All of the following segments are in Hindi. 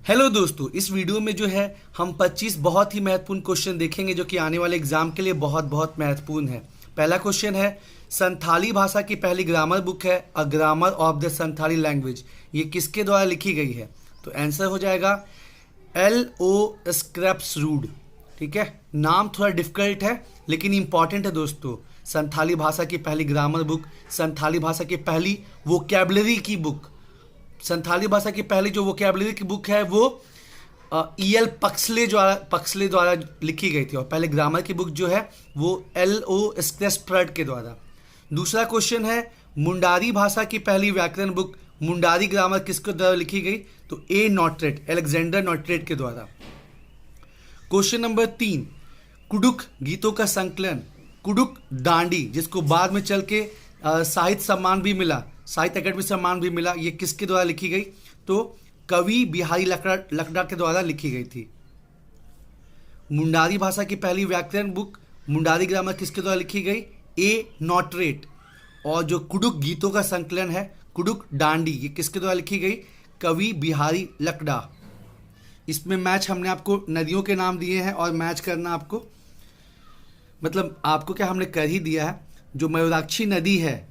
हेलो दोस्तों, इस वीडियो में जो है हम 25 बहुत ही महत्वपूर्ण क्वेश्चन देखेंगे जो कि आने वाले एग्जाम के लिए बहुत बहुत महत्वपूर्ण है। पहला क्वेश्चन है, संथाली भाषा की पहली ग्रामर बुक है a grammar of the Santhali language, ये किसके द्वारा लिखी गई है? तो आंसर हो जाएगा L.O. स्क्रैप्सरूड। ठीक है, नाम थोड़ा डिफिकल्ट है लेकिन इंपॉर्टेंट है दोस्तों। संथाली भाषा की पहली ग्रामर बुक, संथाली भाषा की पहली वोकैबुलरी की बुक, संथाली भाषा की पहली जो वोकैबुलरी की बुक है वो E.L. पक्सले द्वारा लिखी गई थी, और पहले ग्रामर की बुक जो है वो L.O. स्क्रैप्सरूड के द्वारा। दूसरा क्वेश्चन है, मुंडारी भाषा की पहली व्याकरण बुक मुंडारी ग्रामर किसके द्वारा लिखी गई? तो A. नॉटरेट, अलेक्जेंडर नॉटरेट के द्वारा। क्वेश्चन नंबर 3, कुडुख गीतों का संकलन, कुडुख डांडी, जिसको बाद में चल के साहित्य सम्मान भी मिला, साहित्य अकादमी सम्मान भी मिला, ये किसके द्वारा लिखी गई? तो कवि बिहारी लकड़ा के द्वारा लिखी गई थी। मुंडारी भाषा की पहली व्याकरण बुक मुंडारी ग्रामर किसके द्वारा लिखी गई? A. नॉटरेट। और जो कुडुख गीतों का संकलन है, कुडुख डांडी, ये किसके द्वारा लिखी गई? कवि बिहारी लकड़ा। इसमें मैच हमने आपको नदियों के नाम दिए हैं और मैच करना आपको, मतलब आपको क्या हमने कर ही दिया है। जो मयूराक्षी नदी है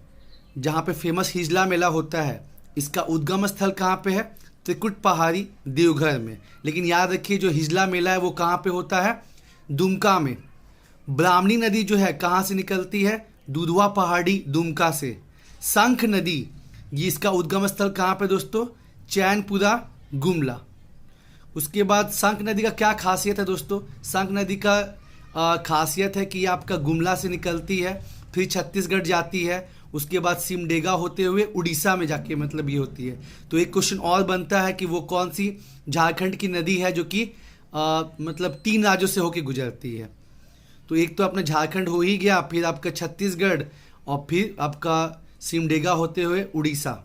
जहाँ पे फेमस हिजला मेला होता है, इसका उद्गम स्थल कहाँ पे है? त्रिकुट पहाड़ी देवघर में। लेकिन याद रखिए जो हिजला मेला है वो कहाँ पे होता है? दुमका में। ब्राह्मणी नदी जो है कहाँ से निकलती है? दुधवा पहाड़ी दुमका से। शंख नदी, ये इसका उद्गम स्थल कहाँ पे दोस्तों? चैनपुरा गुमला। उसके बाद शंख नदी का क्या खासियत है दोस्तों? शंख नदी का खासियत है कि ये आपका गुमला से निकलती है, फिर छत्तीसगढ़ जाती है, उसके बाद सिमडेगा होते हुए उड़ीसा में जाके मतलब ये होती है। तो एक क्वेश्चन और बनता है कि वो कौन सी झारखंड की नदी है जो कि मतलब 3 राज्यों से होके गुजरती है? तो एक तो अपना झारखंड हो ही गया, फिर आपका छत्तीसगढ़, और फिर आपका सिमडेगा होते हुए उड़ीसा।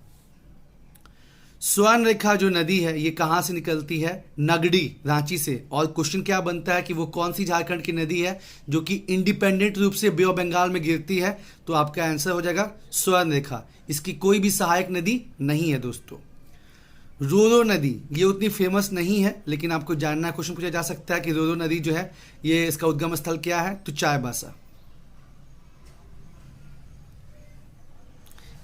स्वर्ण रेखा जो नदी है ये कहाँ से निकलती है? नगड़ी, रांची से। और क्वेश्चन क्या बनता है कि वो कौन सी झारखंड की नदी है जो कि इंडिपेंडेंट रूप से बे ऑफ बंगाल में गिरती है? तो आपका आंसर हो जाएगा स्वर्ण रेखा। इसकी कोई भी सहायक नदी नहीं है दोस्तों। रोरो नदी, ये उतनी फेमस नहीं है लेकिन आपको जानना, क्वेश्चन पूछा जा सकता है कि रोरो नदी जो है ये इसका उद्गम स्थल क्या है? तो चाईबासा।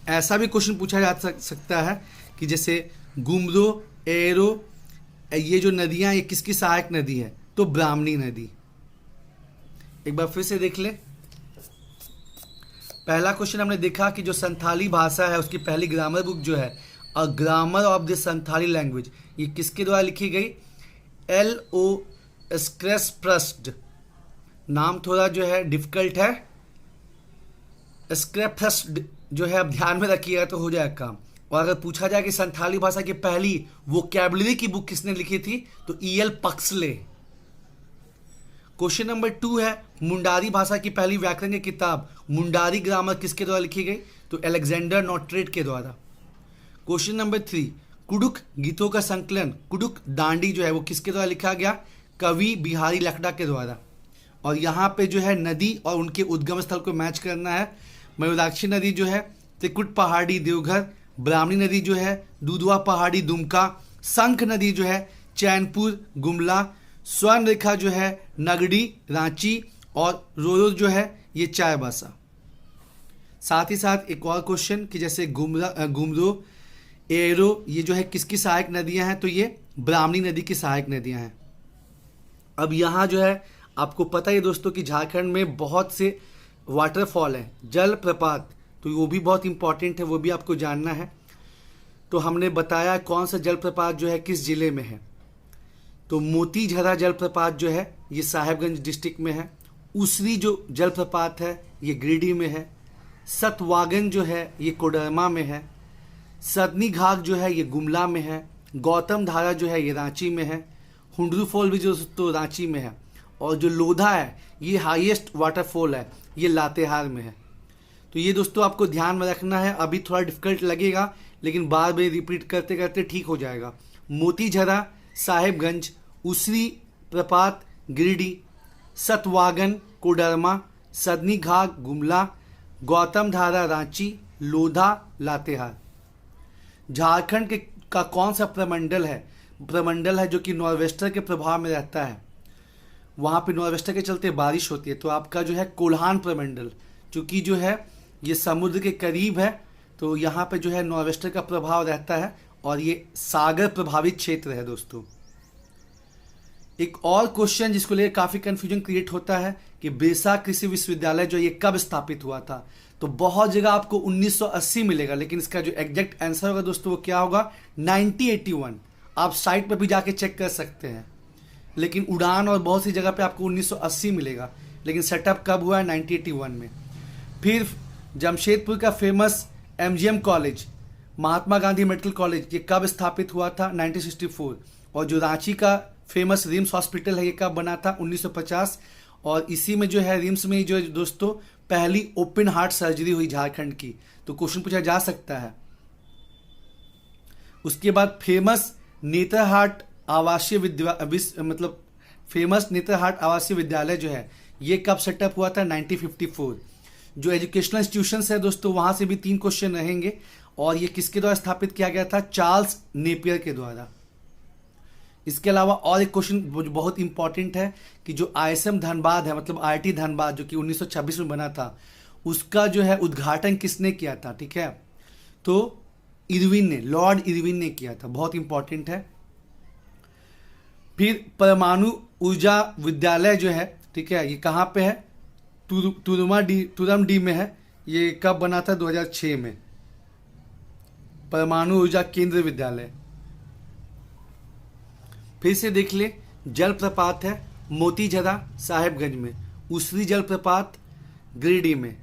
ऐसा भी क्वेश्चन पूछा जा सकता है कि जैसे गुमरो, एरो, ये जो नदियां ये किसकी सहायक नदी है? तो ब्राह्मणी नदी। एक बार फिर से देख ले। पहला क्वेश्चन हमने देखा कि जो संथाली भाषा है उसकी पहली ग्रामर बुक जो है a grammar of the Santhali language, ये किसके द्वारा लिखी गई? L.O. स्क्रैप्सरूड। नाम थोड़ा जो है डिफिकल्ट है, स्क्रैप्सरूड जो है अब ध्यान में रखिएगा तो हो जाएगा काम। और अगर पूछा जाए कि संथाली भाषा की पहली वोकैबुलरी की बुक किसने लिखी थी? तो E.L. पक्सले। क्वेश्चन नंबर 2 है, मुंडारी भाषा की पहली व्याकरण की किताब मुंडारी ग्रामर किसके द्वारा लिखी गई? तो अलेक्जेंडर नॉटरेट के द्वारा। क्वेश्चन नंबर 3, कुडुख गीतों का संकलन, कुडुख डांडी जो है वो किसके द्वारा लिखा गया? कवि बिहारी लकड़ा के द्वारा। और यहाँ पे जो है नदी और उनके उद्गम स्थल को मैच करना है। मयूराक्षी नदी जो है त्रिकुट पहाड़ी देवघर, ब्राह्मणी नदी जो है दुधवा पहाड़ी दुमका, शंख नदी जो है चैनपुर गुमला, स्वर्ण रेखा जो है नगड़ी रांची, और रोरो जो है ये चाईबासा। साथ ही साथ एक और क्वेश्चन कि जैसे गुमरो, एरो, ये जो है किसकी सहायक नदियां हैं? तो ये ब्राह्मणी नदी की सहायक नदियां हैं। अब यहाँ जो है आपको पता है दोस्तों कि झारखंड में बहुत से वाटरफॉल हैं, जलप्रपात, तो वो भी बहुत इंपॉर्टेंट है, वो भी आपको जानना है। तो हमने बताया कौन सा जलप्रपात जो है किस जिले में है। तो मोतीझरा जलप्रपात जो है ये साहेबगंज डिस्ट्रिक्ट में है। उसरी जो जलप्रपात है ये गिरिडीह में है। सतवागन जो है ये कोडरमा में है। सदनी घाट जो है ये गुमला में है। गौतम धारा जो है ये रांची में है। हुंडरू फॉल भी जो तो रांची में है। और जो लोधा है ये हाईएस्ट वाटरफॉल है, ये लातेहार में है। तो ये दोस्तों आपको ध्यान में रखना है। अभी थोड़ा डिफिकल्ट लगेगा लेकिन बार बार रिपीट करते करते ठीक हो जाएगा। मोतीझरा साहेबगंज, उसरी प्रपात गिरिडीह, सतवागन कोडरमा, सदनी घाट गुमला, गौतम धारा रांची, लोधा लातेहार। झारखंड का कौन सा प्रमंडल है प्रमंडल है जो कि नॉर्वेस्टर के प्रभाव में रहता है, वहाँ पे नॉर्वेस्टर के चलते बारिश होती है। तो आपका जो है कोल्हान प्रमंडल, चूँकि जो है ये समुद्र के करीब है, तो यहाँ पे जो है नॉर्वेस्टर का प्रभाव रहता है और ये सागर प्रभावित क्षेत्र है दोस्तों। एक और क्वेश्चन जिसको लेकर काफ़ी कन्फ्यूजन क्रिएट होता है कि बिरसा कृषि विश्वविद्यालय जो ये कब स्थापित हुआ था। तो बहुत जगह आपको 1980 मिलेगा, लेकिन इसका जो एग्जैक्ट आंसर होगा दोस्तों वो क्या होगा, 1981। आप साइट पर भी जाके चेक कर सकते हैं, लेकिन उड़ान और बहुत सी जगह पे आपको 1980 मिलेगा, लेकिन सेटअप कब हुआ है, 1981 में। फिर जमशेदपुर का famous MGM college, Mahatma Gandhi medical college, ये कब स्थापित हुआ था, 1964। और जो रांची का फेमस रिम्स हॉस्पिटल है ये कब बना था, 1950। और इसी में जो है रिम्स में जो है दोस्तों पहली ओपन हार्ट सर्जरी हुई झारखंड की। तो क्वेश्चन पूछा जा सकता है। उसके बाद फेमस नेत्रहाट आवासीय फेमस नेत्रहाट आवासीय विद्यालय जो है ये कब सेटअप हुआ था, 1954। जो एजुकेशनल इंस्टीट्यूशंस है दोस्तों वहां से भी 3 क्वेश्चन रहेंगे, और ये किसके द्वारा स्थापित किया गया था, चार्ल्स नेपियर के द्वारा। इसके अलावा और एक क्वेश्चन जो बहुत इंपॉर्टेंट है कि जो ISM धनबाद है, मतलब IIT धनबाद जो कि 1926 में बना था, उसका जो है उद्घाटन किसने किया था, ठीक है, तो इरविन ने, लॉर्ड इरविन ने किया था, बहुत इंपॉर्टेंट है। फिर परमाणु ऊर्जा विद्यालय जो है, ठीक है, ये कहाँ पे है, तुरमडी में है। ये कब बना था, 2006 में, परमाणु ऊर्जा केंद्र विद्यालय। फिर से देख ले, जलप्रपात है मोतीझरा साहेबगंज में, उसरी जलप्रपात गिरिडीह में,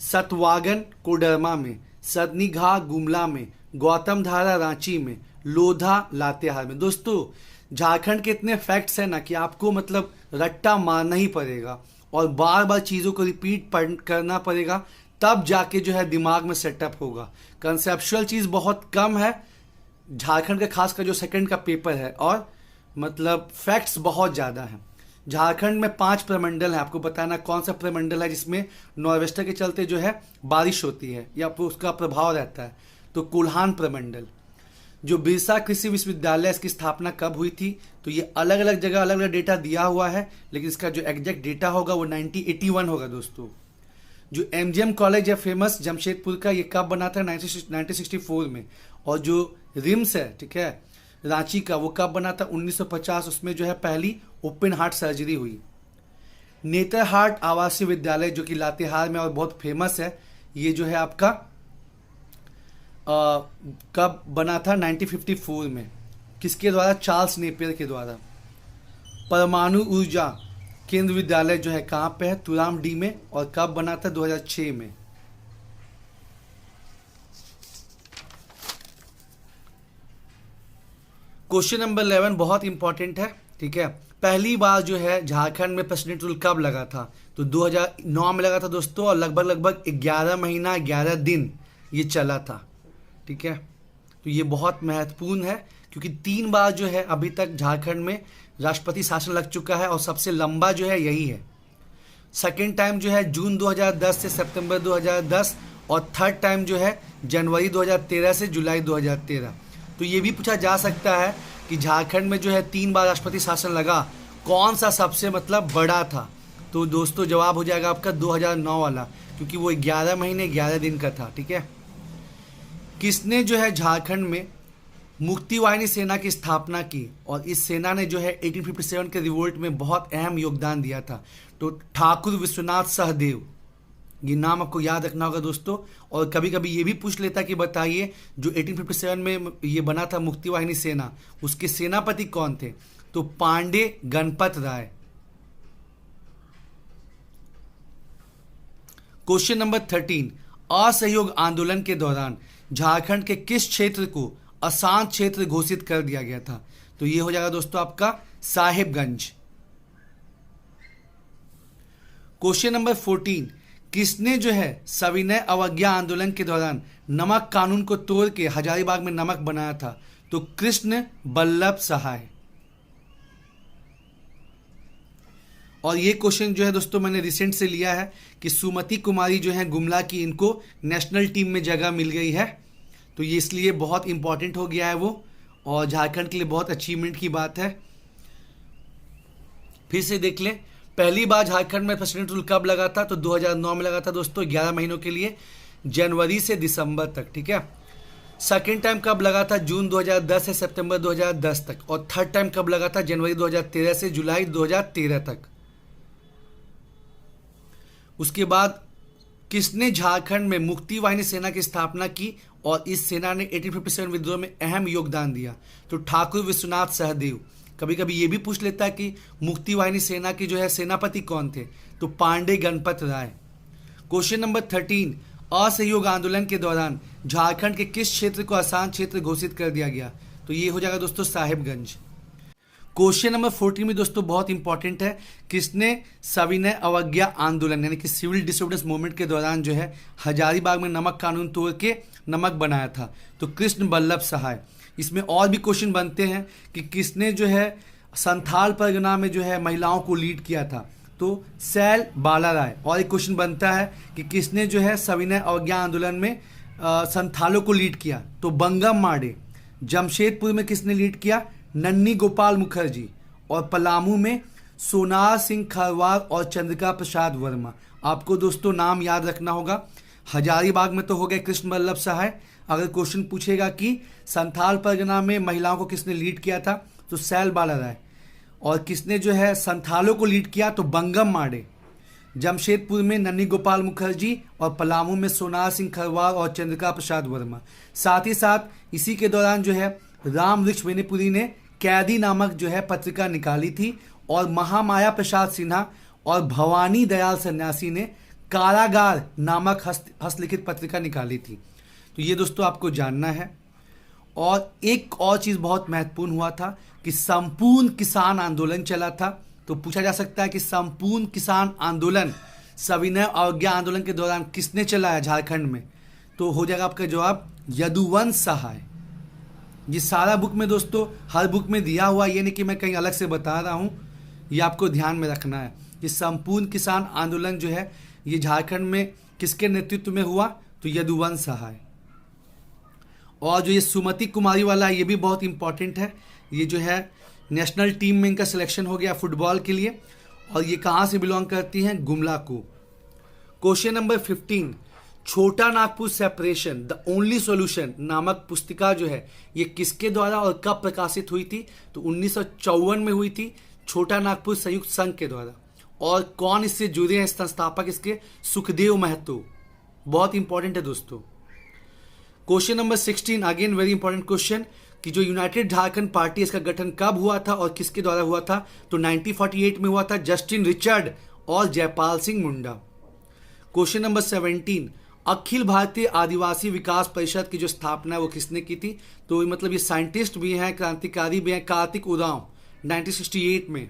सतवागन कोडरमा में, सदनीघा गुमला में, गौतम धारा रांची में, लोधा लातेहार में। दोस्तों झारखंड के इतने फैक्ट्स हैं ना कि आपको मतलब रट्टा मारना ही पड़ेगा और बार बार चीज़ों को रिपीट करना पड़ेगा, तब जाके जो है दिमाग में सेटअप होगा। कंसेप्चुअल चीज़ बहुत कम है झारखंड का, खासकर जो सेकंड का पेपर है, और मतलब फैक्ट्स बहुत ज़्यादा हैं। झारखंड में 5 प्रमंडल है, आपको बताना कौन सा प्रमंडल है जिसमें नॉर्वेस्टर के चलते जो है बारिश होती है या उसका प्रभाव रहता है। तो कोल्हान प्रमंडल। जो बिरसा कृषि विश्वविद्यालय, इसकी स्थापना कब हुई थी, तो ये अलग अलग जगह अलग अलग डेटा दिया हुआ है, लेकिन इसका जो एग्जैक्ट डेटा होगा वो 1981 होगा दोस्तों। जो MGM कॉलेज है फेमस जमशेदपुर का, ये कब बना था, 1964 में। और जो रिम्स है, ठीक है, रांची का, वो कब बना था, 1950। उसमें जो है पहली ओपन हार्ट सर्जरी हुई। नेत्रहाट आवासीय विद्यालय जो कि लातेहार में और बहुत फेमस है, ये जो है आपका कब बना था, 1954 में। किसके द्वारा, चार्ल्स नेपियर के द्वारा। परमाणु ऊर्जा केंद्र विद्यालय जो है कहाँ पे है, तुरामडी में, और कब बना था, 2006 में। क्वेश्चन नंबर 11 बहुत इंपॉर्टेंट है, ठीक है। पहली बार जो है झारखंड में प्रेसिडेंट रूल कब लगा था, तो 2009 में लगा था दोस्तों, और लगभग 11 महीना 11 दिन ये चला था, ठीक है। तो ये बहुत महत्वपूर्ण है क्योंकि 3 बार जो है अभी तक झारखंड में राष्ट्रपति शासन लग चुका है, और सबसे लंबा जो है यही है। सेकेंड टाइम जो है जून 2010 से सितंबर 2010, और थर्ड टाइम जो है जनवरी 2013 से जुलाई 2013। तो ये भी पूछा जा सकता है कि झारखंड में जो है 3 बार राष्ट्रपति शासन लगा, कौन सा सबसे मतलब बड़ा था। तो दोस्तों जवाब हो जाएगा आपका 2009 वाला, क्योंकि वो 11 महीने 11 दिन का था, ठीक है। किसने जो है झारखंड में मुक्ति वाहिनी सेना की स्थापना की, और इस सेना ने जो है 1857 के रिवोल्ट में बहुत अहम योगदान दिया था, तो ठाकुर विश्वनाथ सहदेव, ये नाम आपको याद रखना होगा दोस्तों। और कभी कभी ये भी पूछ लेता कि बताइए जो 1857 में ये बना था मुक्ति वाहिनी सेना, उसके सेनापति कौन थे, तो पांडे गणपत राय। क्वेश्चन नंबर 13, असहयोग आंदोलन के दौरान झारखंड के किस क्षेत्र को अशांत क्षेत्र घोषित कर दिया गया था, तो ये हो जाएगा दोस्तों आपका साहिबगंज। क्वेश्चन नंबर 14, किसने जो है सविनय अवज्ञा आंदोलन के दौरान नमक कानून को तोड़ के हजारीबाग में नमक बनाया था, तो कृष्ण बल्लभ सहाय। और ये क्वेश्चन जो है दोस्तों मैंने रिसेंट से लिया है कि सुमति कुमारी जो है गुमला की, इनको नेशनल टीम में जगह मिल गई है, तो ये इसलिए बहुत इंपॉर्टेंट हो गया है वो। और झारखंड के लिए बहुत अचीवमेंट की बात है। फिर से देख ले, पहली बार झारखंड में प्रेसिडेंट रूल कब लगा था, तो 2009 में लगा था दोस्तों, 11 महीनों के लिए, जनवरी से दिसंबर तक, ठीक है। सेकेंड टाइम कब लगा था, जून 2010 से सितंबर 2010 तक। और थर्ड टाइम कब लगा था, जनवरी 2013 से जुलाई 2013 तक। उसके बाद किसने झारखंड में मुक्ति वाहिनी सेना की स्थापना की और इस सेना ने 1857 विद्रोह में अहम योगदान दिया, तो ठाकुर विश्वनाथ सहदेव। कभी कभी ये भी पूछ लेता है कि मुक्ति वाहिनी सेना की जो है सेनापति कौन थे, तो पांडे गणपत राय। क्वेश्चन नंबर 13, असहयोग आंदोलन के दौरान झारखंड के किस क्षेत्र को आसान क्षेत्र घोषित कर दिया गया, तो ये हो जाएगा दोस्तों साहिबगंज। क्वेश्चन नंबर 14 में दोस्तों बहुत इंपॉर्टेंट है, किसने सविनय अवज्ञा आंदोलन यानी कि सिविल डिसोबीडियंस मूवमेंट के दौरान जो है हजारीबाग में नमक कानून तोड़ के नमक बनाया था, तो कृष्ण वल्लभ सहाय। इसमें और भी क्वेश्चन बनते हैं कि किसने जो है संथाल परगना में जो है महिलाओं को लीड किया था, तो सैल बाला राय। और एक क्वेश्चन बनता है कि किसने जो है सविनय अवज्ञा आंदोलन में संथालों को लीड किया, तो बंगम माड़े। जमशेदपुर में किसने लीड किया, नन्नी गोपाल मुखर्जी। और पलामू में सोनार सिंह खरवार और चंद्रिका प्रसाद वर्मा। आपको दोस्तों नाम याद रखना होगा। हजारीबाग में तो हो गए कृष्ण वल्लभ सहाय। अगर क्वेश्चन पूछेगा कि संथाल परगना में महिलाओं को किसने लीड किया था, तो सैल बाला राय। और किसने जो है संथालों को लीड किया, तो बंगम माड़े। जमशेदपुर में नन्नी गोपाल मुखर्जी और पलामू में सोनार सिंह खरवार और चंद्रिका प्रसाद वर्मा। साथ ही साथ इसी के दौरान जो है राम वृक्ष बेनीपुरी ने कैदी नामक जो है पत्रिका निकाली थी, और महामाया प्रसाद सिन्हा और भवानी दयाल सन्यासी ने कारागार नामक हस्तलिखित पत्रिका निकाली थी। तो ये दोस्तों आपको जानना है। और एक और चीज़ बहुत महत्वपूर्ण हुआ था कि संपूर्ण किसान आंदोलन चला था। तो पूछा जा सकता है कि संपूर्ण किसान आंदोलन सविनय अवज्ञा आंदोलन के दौरान किसने चलाया झारखंड में, तो हो जाएगा आपका जवाब यदुवंश सहाय। ये सारा बुक में दोस्तों हर बुक में दिया हुआ, ये नहीं कि मैं कहीं अलग से बता रहा हूँ, ये आपको ध्यान में रखना है कि संपूर्ण किसान आंदोलन जो है ये झारखंड में किसके नेतृत्व में हुआ, तो यदुवंश सहाय। और जो ये सुमति कुमारी वाला है ये भी बहुत इंपॉर्टेंट है। ये जो है नेशनल टीम में इनका सिलेक्शन हो गया फुटबॉल के लिए, और ये कहाँ से बिलोंग करती हैं, गुमला को। क्वेश्चन नंबर 15, छोटा Nagpur separation the only solution नामक पुस्तिका जो है ये किसके द्वारा और कब प्रकाशित हुई थी, तो 1954 में हुई थी, छोटा नागपुर संयुक्त संघ के द्वारा। और कौन इससे जुड़े हैं संस्थापक इसके, सुखदेव महतो। बहुत इंपॉर्टेंट है दोस्तों। Question number 16, again very important question, कि जो यूनाइटेड झारखंड पार्टी इसका गठन कब हुआ था और किसके द्वारा हुआ था, तो 1948 में हुआ था, जस्टिन रिचर्ड और जयपाल सिंह मुंडा। क्वेश्चन नंबर 17, अखिल भारतीय आदिवासी विकास परिषद की जो स्थापना है वो किसने की थी, तो मतलब ये साइंटिस्ट भी हैं, क्रांतिकारी भी हैं, कार्तिक उरांव 1968 में।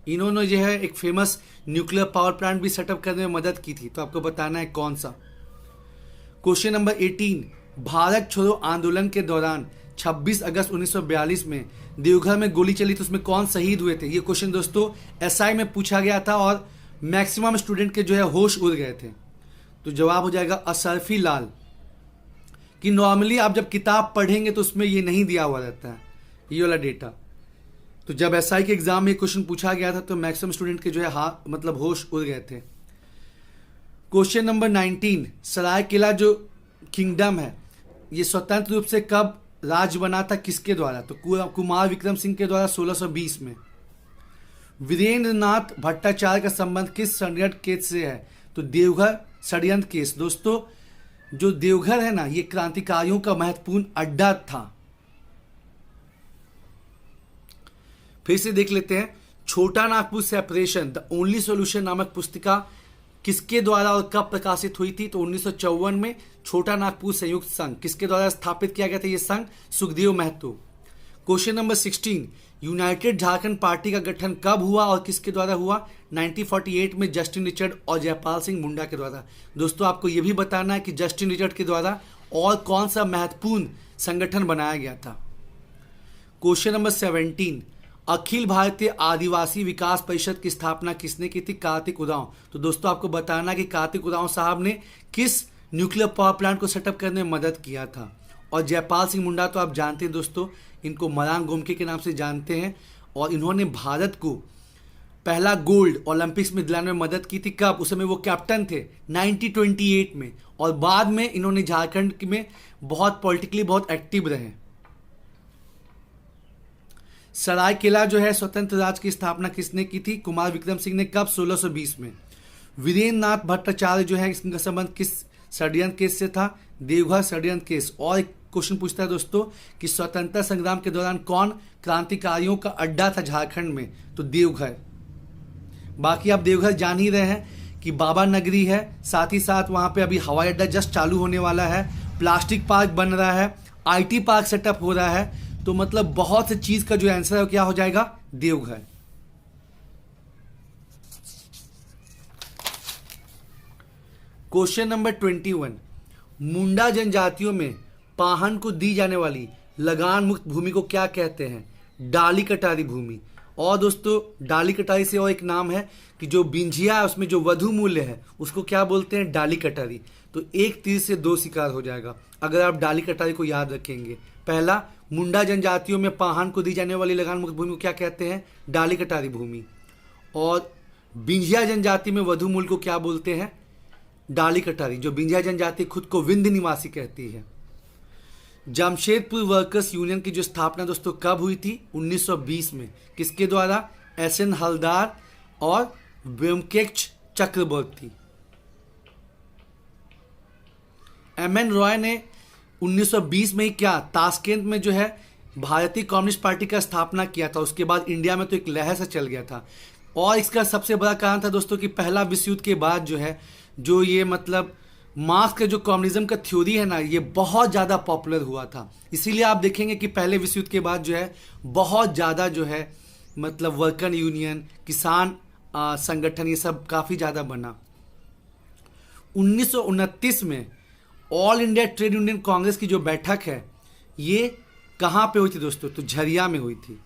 इन्होंने जो है एक फेमस न्यूक्लियर पावर प्लांट भी सेटअप करने में मदद की थी, तो आपको बताना है कौन सा। क्वेश्चन नंबर 18, भारत छोड़ो आंदोलन के दौरान 26 अगस्त 1942 में देवघर में गोली चली तो उसमें कौन शहीद हुए थे। ये क्वेश्चन दोस्तों एसआई में पूछा गया था और मैक्सिमम स्टूडेंट के जो है होश उड़ गए थे। तो जवाब हो जाएगा असरफी लाल। कि नॉर्मली आप जब किताब पढ़ेंगे तो उसमें ये नहीं दिया हुआ रहता है ये वाला डेटा। तो जब एसआई के एग्जाम में क्वेश्चन पूछा गया था तो मैक्सिमम स्टूडेंट के जो है मतलब होश उड़ गए थे। क्वेश्चन नंबर 19, सरायकेला जो किंगडम है ये स्वतंत्र रूप से कब राज्य बना था, किसके द्वारा, तो कुमार विक्रम सिंह के द्वारा 1620 में। वीरेंद्र नाथ भट्टाचार्य का संबंध किस षड्यंत्र केस से है, तो देवघर षड्यंत्र केस। दोस्तों जो देवघर है ना ये क्रांतिकारियों का महत्वपूर्ण अड्डा था। फिर से देख लेते हैं, छोटा Nagpur separation the only solution नामक पुस्तिका किसके द्वारा और कब प्रकाशित हुई थी, तो 1954 में छोटा नागपुर संयुक्त संघ किसके द्वारा स्थापित किया गया था ये संघ, Sukhdev Mahato. Question number 16, United Jharkhand Party का गठन कब हुआ और किसके द्वारा हुआ, 1948 में जस्टिन रिचर्ड और जयपाल सिंह मुंडा के द्वारा। दोस्तों आपको यह भी बताना है कि जस्टिन रिचर्ड के द्वारा और कौन सा महत्वपूर्ण संगठन बनाया गया था। क्वेश्चन नंबर 17, अखिल भारतीय आदिवासी विकास परिषद की स्थापना किसने की थी, कार्तिक उरांव। तो दोस्तों आपको बताना कि कार्तिक उरांव साहब ने किस न्यूक्लियर पावर प्लांट को सेटअप करने में मदद किया था। और जयपाल सिंह मुंडा तो आप जानते हैं दोस्तों, इनको मरांग गोमके के नाम से जानते हैं, और इन्होंने भारत को पहला गोल्ड ओलंपिक्स में दिलाने में मदद की थी। कब? उस समय वो कैप्टन थे 1928 में, और बाद में इन्होंने झारखंड में बहुत पॉलिटिकली बहुत एक्टिव रहे। सरायकेला जो है स्वतंत्र राज्य की स्थापना किसने की थी? कुमार विक्रम सिंह ने। कब? 1620 में। वीरेंद्र नाथ भट्टाचार्य जो है, इसका संबंध किस षड्यंत्र केस से था? देवघर षड्यंत्र केस। और एक क्वेश्चन पूछता है दोस्तों कि स्वतंत्रता संग्राम के दौरान कौन क्रांतिकारियों का अड्डा था झारखंड में? तो देवघर। बाकी आप देवघर जान ही रहे हैं कि बाबा नगरी है, साथ ही साथ वहां पे अभी हवाई अड्डा जस्ट चालू होने वाला है, प्लास्टिक पार्क बन रहा है, आईटी पार्क सेटअप हो रहा है। तो मतलब बहुत सी चीज का जो आंसर है क्या हो जाएगा? देवघर। क्वेश्चन नंबर 21, मुंडा जनजातियों में पाहन को दी जाने वाली लगान मुक्त भूमि को क्या कहते हैं? डाली कटारी भूमि। और दोस्तों डाली कटारी से और एक नाम है कि जो बिंझिया है उसमें जो वधु मूल्य है उसको क्या बोलते हैं? डाली कटारी। तो एक तीर से दो शिकार हो जाएगा अगर आप डाली कटारी को याद रखेंगे। पहला, मुंडा जनजातियों में पाहन को दी जाने वाली लगान मुक्त भूमि को क्या कहते हैं? डाली कटारी भूमि। और बिंझिया जनजाति में वधु मूल्य को क्या बोलते हैं? डाली कटारी। जो बिंझिया जनजाति खुद को विंध्य निवासी कहती है। जमशेदपुर वर्कर्स यूनियन की जो स्थापना दोस्तों कब हुई थी? 1920 में। किसके द्वारा? एसएन हलदार और ब्योमकेश चक्रवर्ती। एमएन रॉय ने 1920 में ही क्या ताशकंद में जो है भारतीय कम्युनिस्ट पार्टी का स्थापना किया था। उसके बाद इंडिया में तो एक लहर सा चल गया था। और इसका सबसे बड़ा कारण था दोस्तों कि पहला विश्व युद्ध के बाद जो है जो ये मतलब मार्क्स का जो कम्युनिज्म का थ्योरी है ना, ये बहुत ज़्यादा पॉपुलर हुआ था। इसीलिए आप देखेंगे कि पहले विश्व युद्ध के बाद जो है बहुत ज़्यादा जो है मतलब वर्कर यूनियन, किसान संगठन, ये सब काफ़ी ज़्यादा बना। 1929 में all India trade union Congress की जो बैठक है ये कहाँ पे हुई थी दोस्तों? तो झरिया में हुई थी।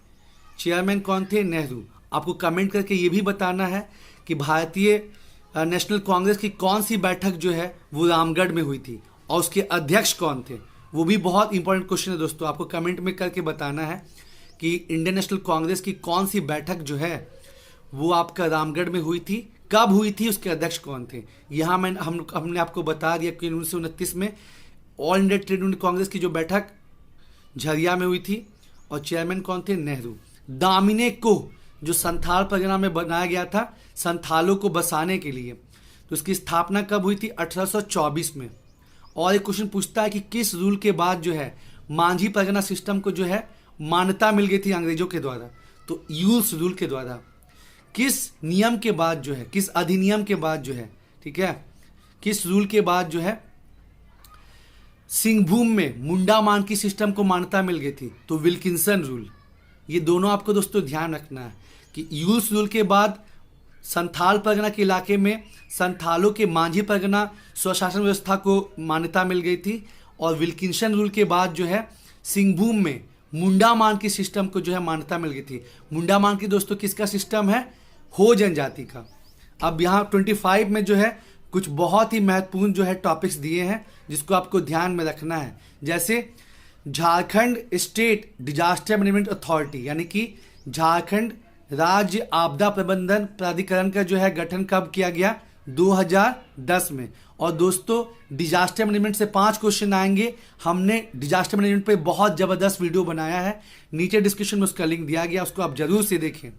चेयरमैन कौन थे? नेहरू। आपको कमेंट करके ये भी बताना है कि भारतीय नेशनल कांग्रेस की कौन सी बैठक जो है वो रामगढ़ में हुई थी और उसके अध्यक्ष कौन थे? वो भी बहुत इंपॉर्टेंट क्वेश्चन है दोस्तों, आपको कमेंट में करके बताना है कि इंडियन नेशनल कांग्रेस की कौन सी बैठक जो है वो आपका रामगढ़ में हुई थी, कब हुई थी, उसके अध्यक्ष कौन थे। यहाँ हमने आपको बता दिया कि 1929 में all India trade union Congress की जो बैठक झरिया में हुई थी और चेयरमैन कौन थे? नेहरू। दामिने को जो संथाल परगना में बनाया गया था संथालों को बसाने के लिए, तो इसकी स्थापना कब हुई थी? 1824 में। और एक क्वेश्चन पूछता है कि किस रूल के बाद जो है मांझी परगना सिस्टम को जो है मान्यता मिल गई थी अंग्रेजों के द्वारा? तो यूल्स रूल के द्वारा। किस नियम के बाद जो है, किस अधिनियम के बाद जो है, ठीक है, किस रूल के बाद जो है सिंहभूम में मुंडा मानकी सिस्टम को मान्यता मिल गई थी? तो विल्किंसन रूल। ये दोनों आपको दोस्तों ध्यान रखना है कि यूल्स रूल के बाद संथाल परगना के इलाके में संथालों के मांझी परगना स्वशासन व्यवस्था को मान्यता मिल गई थी, और विल्किंसन रूल के बाद जो है सिंहभूम में मुंडा मानकी सिस्टम को जो है मान्यता मिल गई थी। मुंडा मानकी दोस्तों किसका सिस्टम है? हो जनजाति का। अब यहाँ 25 में जो है कुछ बहुत ही महत्वपूर्ण जो है टॉपिक्स दिए हैं जिसको आपको ध्यान में रखना है। जैसे Jharkhand state disaster management authority यानी कि झारखंड राज्य आपदा प्रबंधन प्राधिकरण का जो है गठन कब किया गया? 2010 में। और दोस्तों डिजास्टर मैनेजमेंट से 5 क्वेश्चन आएंगे। हमने डिजास्टर मैनेजमेंट पे बहुत ज़बरदस्त वीडियो बनाया है, नीचे डिस्क्रिप्शन में उसका लिंक दिया गया, उसको आप जरूर से देखें।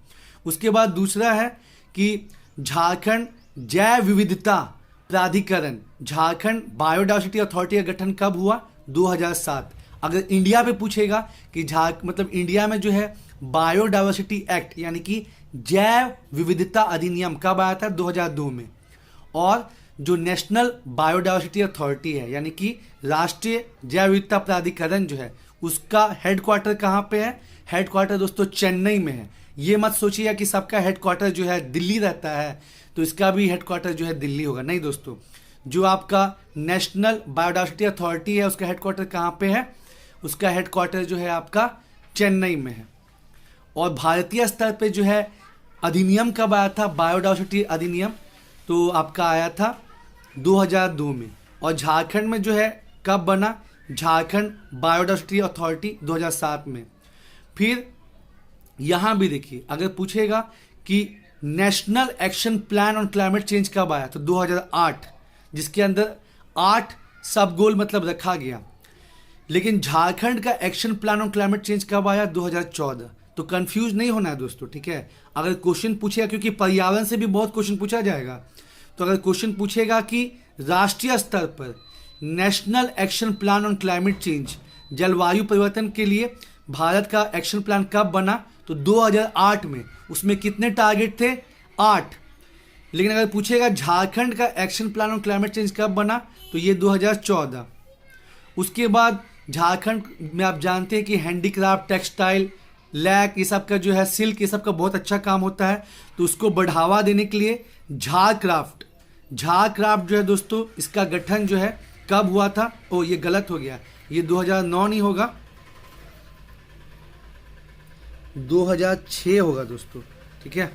उसके बाद दूसरा है कि झारखंड जैव विविधता प्राधिकरण, झारखंड बायोडाइवर्सिटी अथॉरिटी का गठन कब हुआ? 2007। अगर इंडिया पे पूछेगा कि मतलब इंडिया में जो है बायोडाइवर्सिटी एक्ट यानी कि जैव विविधता अधिनियम कब आया था? 2002 में। और जो नेशनल बायोडाइवर्सिटी अथॉरिटी है यानी कि राष्ट्रीय जैव विविधता प्राधिकरण जो है उसका हेडक्वार्टर कहाँ पे है? हेडक्वार्टर दोस्तों चेन्नई में है। ये मत सोचिएगा कि सबका हेडक्वार्टर जो है दिल्ली रहता है तो इसका भी हेडक्वार्टर जो है दिल्ली होगा, नहीं दोस्तों। जो आपका नेशनल बायोडाइवर्सिटी अथॉरिटी है उसका हेडक्वार्टर कहाँ पे है? उसका हेडक्वार्टर जो है आपका चेन्नई में है। और भारतीय स्तर पे जो है अधिनियम कब आया था? बायोडाइवर्सिटी अधिनियम तो आपका आया था 2002 में। और झारखंड में जो है कब बना? झारखंड बायोडायवर्सिटी अथॉरिटी 2007 में। फिर यहाँ भी देखिए, अगर पूछेगा कि national action plan on climate change कब आया, तो 2008, जिसके अंदर 8 सब गोल मतलब रखा गया। लेकिन झारखंड का action plan on climate change कब आया, 2014। तो कंफ्यूज नहीं होना है दोस्तों, ठीक है। अगर क्वेश्चन पूछेगा, क्योंकि पर्यावरण से भी बहुत क्वेश्चन पूछा जाएगा, तो अगर क्वेश्चन पूछेगा कि राष्ट्रीय स्तर पर national action plan on climate change, जलवायु परिवर्तन के लिए भारत का एक्शन प्लान कब बना, तो 2008 में। उसमें कितने टारगेट थे, 8। लेकिन अगर पूछेगा झारखंड का action plan on climate change कब बना, तो ये 2014। उसके बाद झारखंड में आप जानते हैं कि हैंडीक्राफ्ट, टेक्सटाइल, लैक, ये सब का जो है, सिल्क, ये सब का बहुत अच्छा काम होता है। तो उसको बढ़ावा देने के लिए झारक्राफ्ट जो है दोस्तों, इसका गठन जो है कब हुआ था, ओ ये गलत हो गया, ये 2009 नहीं होगा, 2006 होगा दोस्तों, ठीक है।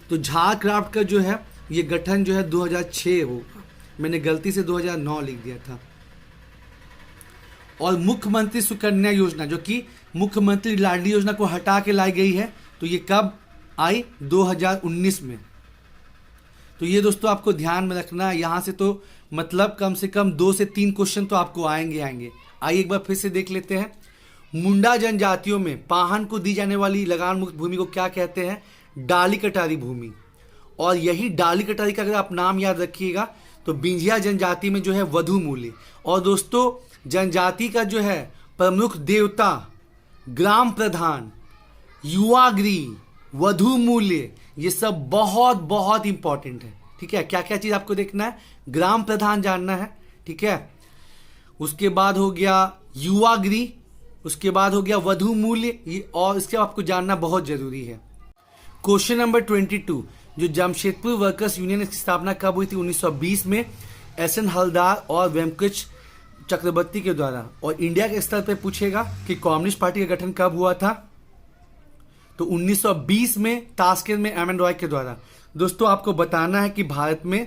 तो झारक्राफ्ट का जो है ये गठन जो है 2006 होगा, मैंने गलती से 2009 लिख दिया था। और मुख्यमंत्री सुकन्या योजना, जो कि मुख्यमंत्री लाडली योजना को हटा के लाई गई है, तो ये कब आई, 2019 में। तो ये दोस्तों आपको ध्यान में रखना है। यहाँ से तो मतलब कम से कम 2 से 3 क्वेश्चन तो आपको आएंगे। आइए एक बार फिर से देख लेते हैं। मुंडा जनजातियों में पाहन को दी जाने वाली लगान मुक्त भूमि को क्या कहते हैं, डाली कटारी भूमि। और यही डाली कटारी का अगर आप नाम याद रखिएगा, तो बिंझिया जनजाति में जो है वधु मूल्य। और दोस्तों जनजाति का जो है प्रमुख देवता, ग्राम प्रधान, युवाग्री, वधु मूल्य, ये सब बहुत बहुत इंपॉर्टेंट है, ठीक है। क्या क्या चीज आपको देखना है, ग्राम प्रधान जानना है, ठीक है। उसके बाद हो गया युवाग्री, उसके बाद हो गया वधु मूल्य, और इसके आपको जानना बहुत जरूरी है। क्वेश्चन नंबर 22, जो जमशेदपुर वर्कर्स यूनियन की स्थापना कब हुई थी, 1920 में, एस.एन. हलदार और वेंकट चक्रवर्ती के द्वारा। और इंडिया के स्तर पर पूछेगा कि कम्युनिस्ट पार्टी का गठन कब हुआ था, तो 1920 में ताशकंद में एम.एन. रॉय के द्वारा। दोस्तों आपको बताना है कि भारत में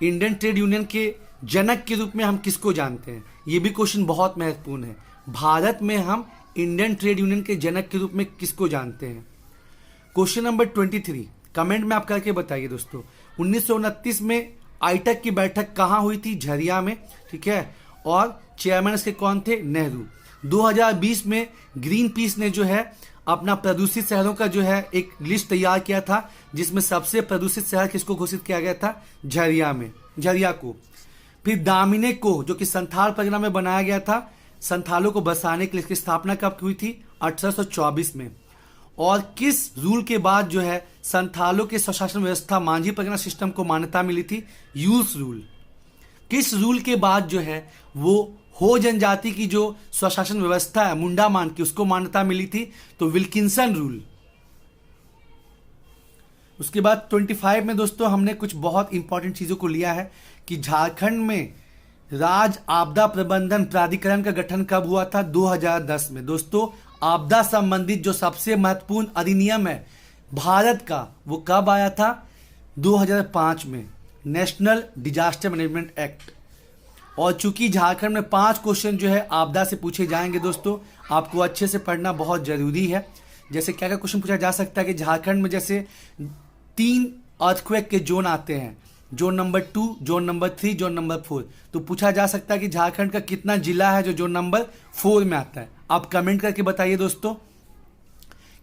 इंडियन ट्रेड यूनियन के जनक के रूप में हम किसको जानते हैं, ये भी क्वेश्चन बहुत महत्वपूर्ण है। भारत में हम इंडियन ट्रेड यूनियन के जनक के रूप में किसको जानते हैं। क्वेश्चन नंबर 23, कमेंट में आप करके बताइए दोस्तों। 1929 में आईटक की बैठक कहाँ हुई थी, झरिया में, ठीक है। और चेयरमैन इसके कौन थे, नेहरू। 2020 में ग्रीन पीस ने जो है अपना प्रदूषित शहरों का जो है एक लिस्ट तैयार किया था, जिसमें सबसे प्रदूषित शहर किसको घोषित किया गया था, झरिया को। फिर दामिने को, जो कि संथाल परगना में बनाया गया था, संथालों को बसाने के लिए, इसकी स्थापना कब हुई थी, 1824 में। और किस रूल के बाद जो है संथालों के स्वशासन व्यवस्था मांझी परगना सिस्टम को मान्यता मिली थी, यूल्स रूल। किस रूल के बाद जो है वो हो जनजाति की जो स्वशासन व्यवस्था है मुंडा मान की, उसको मान्यता मिली थी, तो विल्किंसन रूल। उसके बाद 25 में दोस्तों हमने कुछ बहुत इंपॉर्टेंट चीजों को लिया है कि झारखंड में राज्य आपदा प्रबंधन प्राधिकरण का गठन कब हुआ था, 2010 में। दोस्तों आपदा संबंधित जो सबसे महत्वपूर्ण अधिनियम है भारत का, वो कब आया था, 2005 में, नेशनल डिजास्टर मैनेजमेंट एक्ट। और चूंकि झारखंड में 5 क्वेश्चन जो है आपदा से पूछे जाएंगे दोस्तों, आपको अच्छे से पढ़ना बहुत जरूरी है। जैसे क्या क्या क्वेश्चन पूछा जा सकता है कि झारखंड में जैसे 3 अर्थक्वेक के जोन आते हैं, zone number 2, zone number 3, zone number 4। तो पूछा जा सकता है कि झारखंड का कितना जिला है जो जोन नंबर 4 में आता है। आप कमेंट करके बताइए दोस्तों,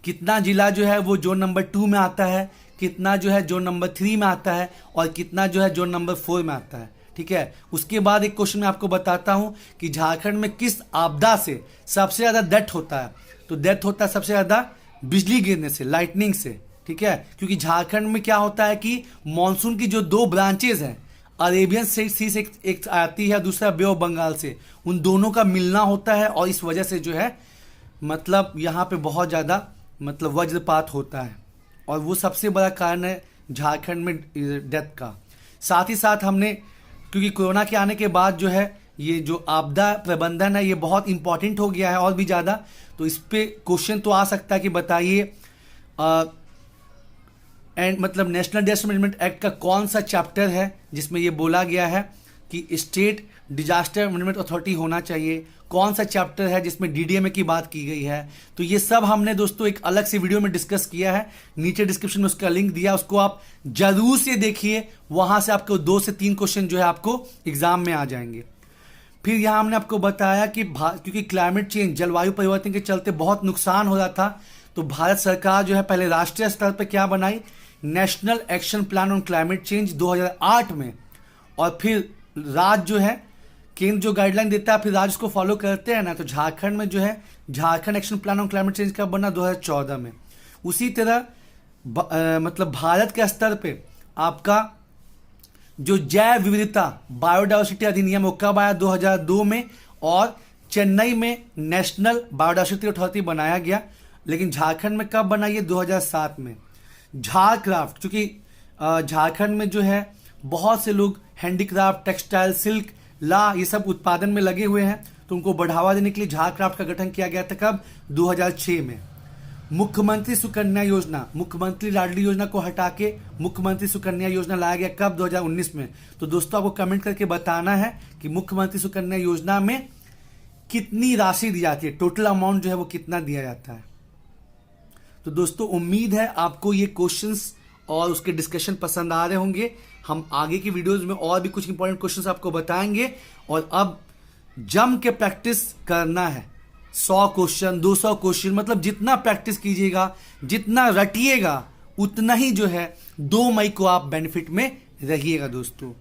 कितना जिला जो है वो जोन नंबर 2 में आता है, कितना जो है जोन नंबर 3 में आता है, और कितना जो है जोन नंबर 4 में आता है, ठीक है। उसके बाद एक क्वेश्चन मैं आपको बताता हूं कि झारखंड में किस आपदा से सबसे ज्यादा डेथ होता है, तो डेथ होता है सबसे ज्यादा बिजली गिरने से, लाइटनिंग से, ठीक है। क्योंकि झारखंड में क्या होता है कि मॉनसून की जो 2 ब्रांचेज हैं, अरेबियन सी से एक आती है, दूसरा बे ऑफ बंगाल से, उन दोनों का मिलना होता है, और इस वजह से जो है मतलब यहाँ पे बहुत ज़्यादा मतलब वज्रपात होता है, और वो सबसे बड़ा कारण है झारखंड में डेथ का। साथ ही साथ हमने, क्योंकि कोरोना के आने के बाद जो है ये जो आपदा प्रबंधन है ये बहुत इंपॉर्टेंट हो गया है और भी ज़्यादा, तो इस पे क्वेश्चन तो आ सकता है कि बताइए मतलब नेशनल डिजास्टर मैनेजमेंट एक्ट का कौन सा चैप्टर है जिसमें ये बोला गया है, कि स्टेट डिजास्टर मैनेजमेंट अथॉरिटी होना चाहिए, कौन सा चैप्टर है जिसमें डीडीएमए की बात की गई है। तो ये सब हमने दोस्तों एक अलग से वीडियो में डिस्कस किया है, नीचे डिस्क्रिप्शन में उसका लिंक दिया, उसको आप जरूर से देखिए, वहां से आपको 2 से 3 क्वेश्चन जो है आपको एग्जाम में आ जाएंगे। फिर यहां हमने आपको बताया कि क्योंकि क्लाइमेट चेंज, जलवायु परिवर्तन के चलते बहुत नुकसान हो रहा था, तो भारत सरकार जो है पहले राष्ट्रीय स्तर पर क्या बनाई, national action plan on climate change 2008 में, और फिर राज्य जो है केंद्र जो गाइडलाइन देता है फिर राज्य उसको फॉलो करते हैं ना। तो झारखंड में जो है Jharkhand action plan on climate change कब बना, 2014 में। उसी तरह मतलब भारत के स्तर पे आपका जो जैव विविधता बायोडायवर्सिटी अधिनियम वो कब आया, 2002 में, और चेन्नई में नेशनल बायोडायवर्सिटी अथॉरिटी बनाया गया। लेकिन झारखंड में कब बना, ये 2007 में। झारक्राफ्ट, क्योंकि झारखंड में जो है बहुत से लोग हैंडीक्राफ्ट, टेक्सटाइल, सिल्क, ला ये सब उत्पादन में लगे हुए हैं, तो उनको बढ़ावा देने के लिए झारक्राफ्ट का गठन किया गया था कब, 2006 में। मुख्यमंत्री सुकन्या योजना, मुख्यमंत्री लाडली योजना को हटा के मुख्यमंत्री सुकन्या योजना लाया गया कब, 2019 में। तो दोस्तों आपको कमेंट करके बताना है कि मुख्यमंत्री सुकन्या योजना में कितनी राशि दी जाती है, टोटल अमाउंट जो है वो कितना दिया जाता है। तो दोस्तों उम्मीद है आपको ये क्वेश्चंस और उसके डिस्कशन पसंद आ रहे होंगे। हम आगे की वीडियोस में और भी कुछ इंपॉर्टेंट क्वेश्चंस आपको बताएंगे, और अब जम के प्रैक्टिस करना है। 100 क्वेश्चन, 200 क्वेश्चन, मतलब जितना प्रैक्टिस कीजिएगा, जितना रटिएगा, उतना ही जो है 2 मई को आप बेनिफिट में रहिएगा दोस्तों।